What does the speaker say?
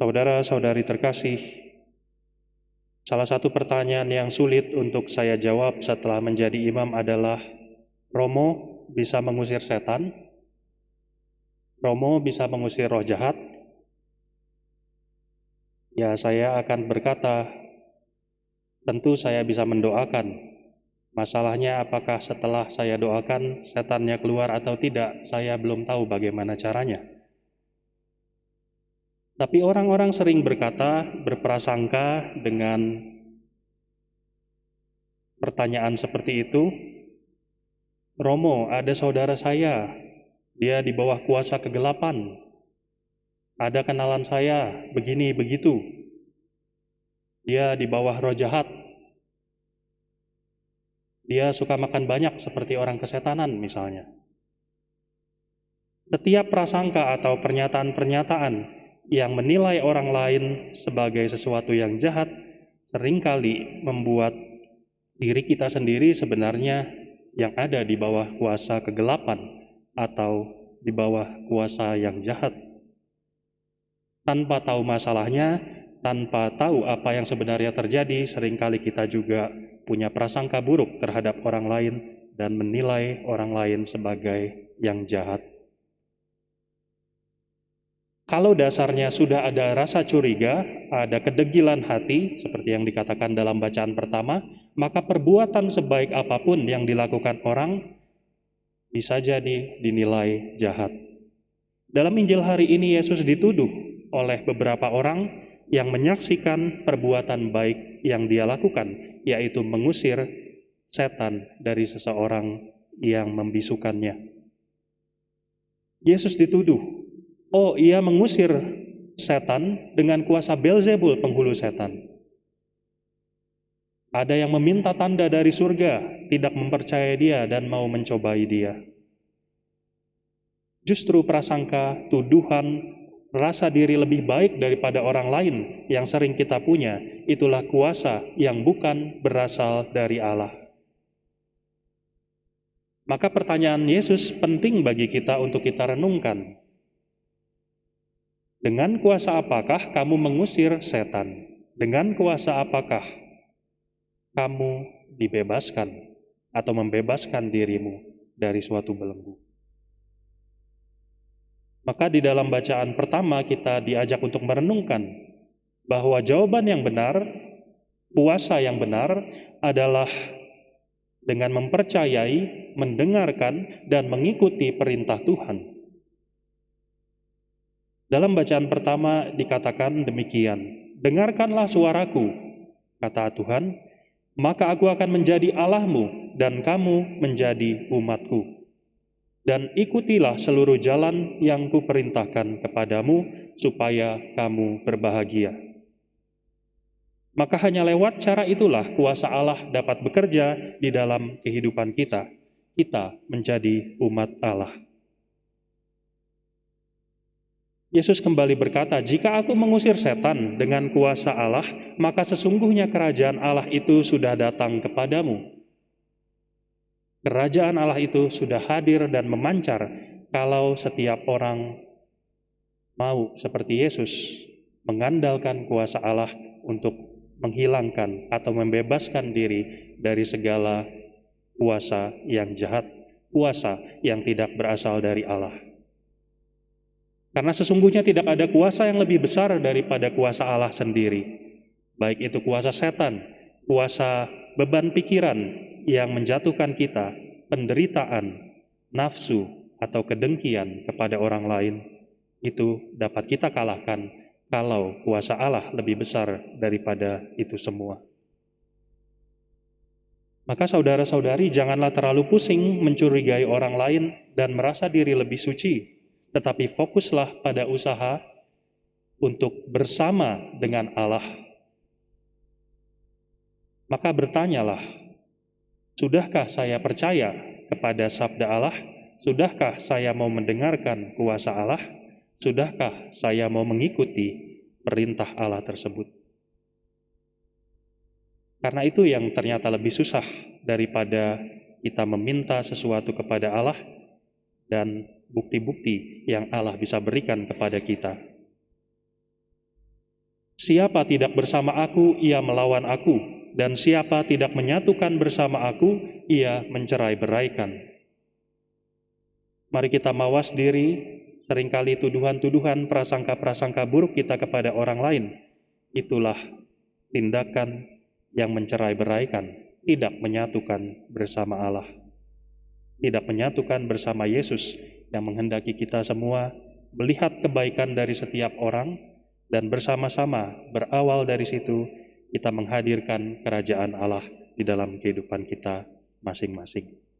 Saudara-saudari terkasih, salah satu pertanyaan yang sulit untuk saya jawab setelah menjadi imam adalah, Romo bisa mengusir setan? Romo bisa mengusir roh jahat? Ya, saya akan berkata, tentu saya bisa mendoakan. Masalahnya apakah setelah saya doakan setannya keluar atau tidak, saya belum tahu bagaimana caranya. Tapi orang-orang sering berkata, berprasangka dengan pertanyaan seperti itu, Romo, ada saudara saya, dia di bawah kuasa kegelapan. Ada kenalan saya, begini, begitu. Dia di bawah roh jahat. Dia suka makan banyak seperti orang kesetanan misalnya. Setiap prasangka atau pernyataan-pernyataan yang menilai orang lain sebagai sesuatu yang jahat seringkali membuat diri kita sendiri sebenarnya yang ada di bawah kuasa kegelapan atau di bawah kuasa yang jahat. Tanpa tahu masalahnya, tanpa tahu apa yang sebenarnya terjadi, seringkali kita juga punya prasangka buruk terhadap orang lain dan menilai orang lain sebagai yang jahat. Kalau dasarnya sudah ada rasa curiga, ada kedegilan hati, seperti yang dikatakan dalam bacaan pertama, maka perbuatan sebaik apapun yang dilakukan orang bisa jadi dinilai jahat. Dalam Injil hari ini, Yesus dituduh oleh beberapa orang yang menyaksikan perbuatan baik yang dia lakukan, yaitu mengusir setan dari seseorang yang membisukannya. Yesus dituduh, oh, ia mengusir setan dengan kuasa Beelzebul, penghulu setan. Ada yang meminta tanda dari surga, tidak mempercayai dia dan mau mencobai dia. Justru prasangka, tuduhan, rasa diri lebih baik daripada orang lain yang sering kita punya, itulah kuasa yang bukan berasal dari Allah. Maka pertanyaan Yesus penting bagi kita untuk kita renungkan. Dengan kuasa apakah kamu mengusir setan? Dengan kuasa apakah kamu dibebaskan atau membebaskan dirimu dari suatu belenggu? Maka di dalam bacaan pertama kita diajak untuk merenungkan bahwa jawaban yang benar, puasa yang benar adalah dengan mempercayai, mendengarkan, dan mengikuti perintah Tuhan. Dalam bacaan pertama dikatakan demikian, dengarkanlah suaraku, kata Tuhan, maka aku akan menjadi Allahmu dan kamu menjadi umatku. Dan ikutilah seluruh jalan yang kuperintahkan kepadamu supaya kamu berbahagia. Maka hanya lewat cara itulah kuasa Allah dapat bekerja di dalam kehidupan kita. Kita menjadi umat Allah. Yesus kembali berkata, jika aku mengusir setan dengan kuasa Allah, maka sesungguhnya kerajaan Allah itu sudah datang kepadamu. Kerajaan Allah itu sudah hadir dan memancar kalau setiap orang mau seperti Yesus mengandalkan kuasa Allah untuk menghilangkan atau membebaskan diri dari segala kuasa yang jahat, kuasa yang tidak berasal dari Allah. Karena sesungguhnya tidak ada kuasa yang lebih besar daripada kuasa Allah sendiri. Baik itu kuasa setan, kuasa beban pikiran yang menjatuhkan kita, penderitaan, nafsu, atau kedengkian kepada orang lain, itu dapat kita kalahkan kalau kuasa Allah lebih besar daripada itu semua. Maka saudara-saudari, janganlah terlalu pusing mencurigai orang lain dan merasa diri lebih suci, tetapi fokuslah pada usaha untuk bersama dengan Allah. Maka bertanyalah, sudahkah saya percaya kepada sabda Allah? Sudahkah saya mau mendengarkan kuasa Allah? Sudahkah saya mau mengikuti perintah Allah tersebut? Karena itu yang ternyata lebih susah daripada kita meminta sesuatu kepada Allah dan bukti-bukti yang Allah bisa berikan kepada kita. Siapa tidak bersama aku, ia melawan aku, dan siapa tidak menyatukan bersama aku, ia mencerai-beraikan. Mari kita mawas diri, seringkali tuduhan-tuduhan, prasangka-prasangka buruk kita kepada orang lain. Itulah tindakan yang mencerai-beraikan, tidak menyatukan bersama Allah. Tidak menyatukan bersama Yesus yang menghendaki kita semua melihat kebaikan dari setiap orang, dan bersama-sama berawal dari situ kita menghadirkan kerajaan Allah di dalam kehidupan kita masing-masing.